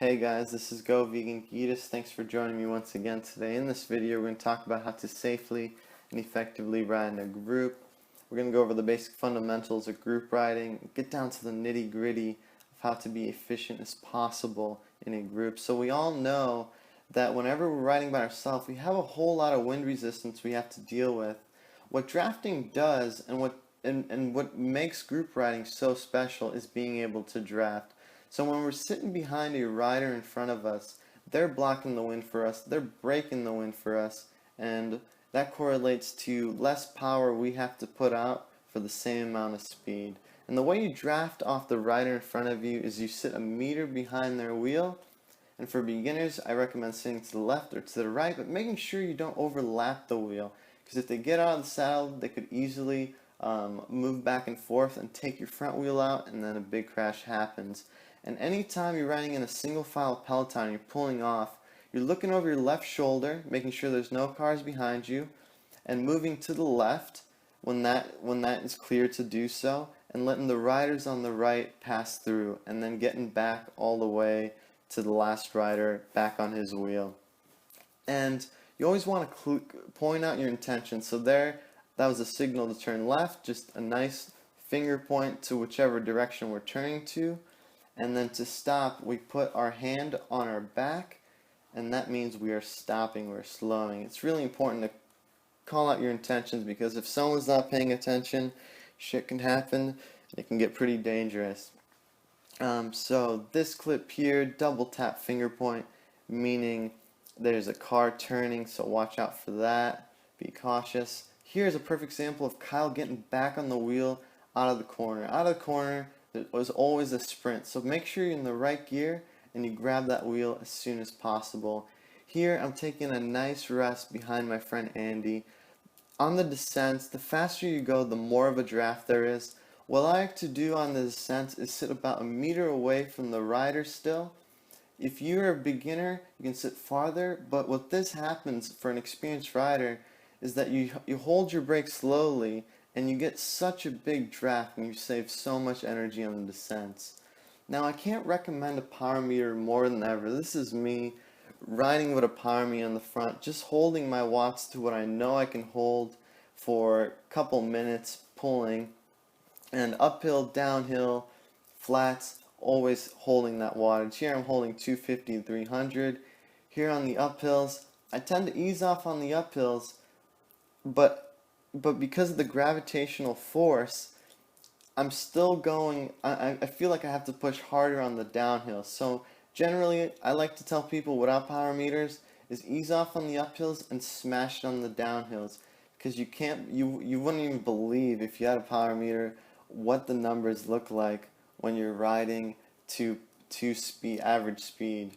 Hey guys, this is Go Vegan Geetus. Thanks for joining me once again today. In this video, we're going to talk about how to safely and effectively ride in a group. We're going to go over the basic fundamentals of group riding, get down to the nitty-gritty of how to be efficient as possible in a group. So we all know that whenever we're riding by ourselves, we have a whole lot of wind resistance we have to deal with. What drafting does and what makes group riding so special is being able to draft. So when we're sitting behind a rider in front of us, they're blocking the wind for us, they're breaking the wind for us, and that correlates to less power we have to put out for the same amount of speed. And the way you draft off the rider in front of you is you sit a meter behind their wheel, and for beginners I recommend sitting to the left or to the right, but making sure you don't overlap the wheel, because if they get out of the saddle they could easily move back and forth and take your front wheel out, and then a big crash happens. And anytime you're riding in a single file peloton and you're pulling off, you're looking over your left shoulder, making sure there's no cars behind you, and moving to the left when that is clear to do so, and letting the riders on the right pass through, and then getting back all the way to the last rider back on his wheel. And you always want to point out your intention. So there, that was a signal to turn left, just a nice finger point to whichever direction we're turning to. And then to stop, we put our hand on our back, and that means we are stopping, we're slowing. It's really important to call out your intentions, because if someone's not paying attention, shit can happen. It can get pretty dangerous. So this clip here, double tap finger point, meaning there's a car turning, so watch out for that. Be cautious. Here's a perfect example of Kyle getting back on the wheel out of the corner. Out of the corner, there was always a sprint, so make sure you're in the right gear and you grab that wheel as soon as possible. Here I'm taking a nice rest behind my friend Andy. On the descents, the faster you go, the more of a draft there is. What I like to do on the descents is sit about a meter away from the rider still. If you're a beginner, you can sit farther, but what this happens for an experienced rider is that you hold your brake slowly, and you get such a big draft and you save so much energy on the descents. Now I can't recommend a power meter more than ever. This is me riding with a power meter on the front, just holding my watts to what I know I can hold for a couple minutes pulling, and uphill, downhill, flats, always holding that wattage. Here I'm holding 250 and 300. Here on the uphills, I tend to ease off on the uphills, but because of the gravitational force, I'm still going, I feel like I have to push harder on the downhill. So generally, I like to tell people without power meters is ease off on the uphills and smash it on the downhills. Because you wouldn't even believe, if you had a power meter, what the numbers look like when you're riding to average speed.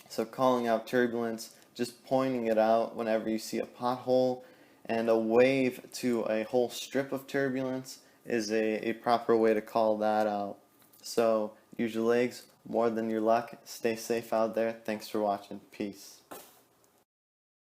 So calling out turbulence, just pointing it out whenever you see a pothole, and a wave to a whole strip of turbulence is a proper way to call that out. So use your legs more than your luck. Stay safe out there. Thanks for watching. Peace.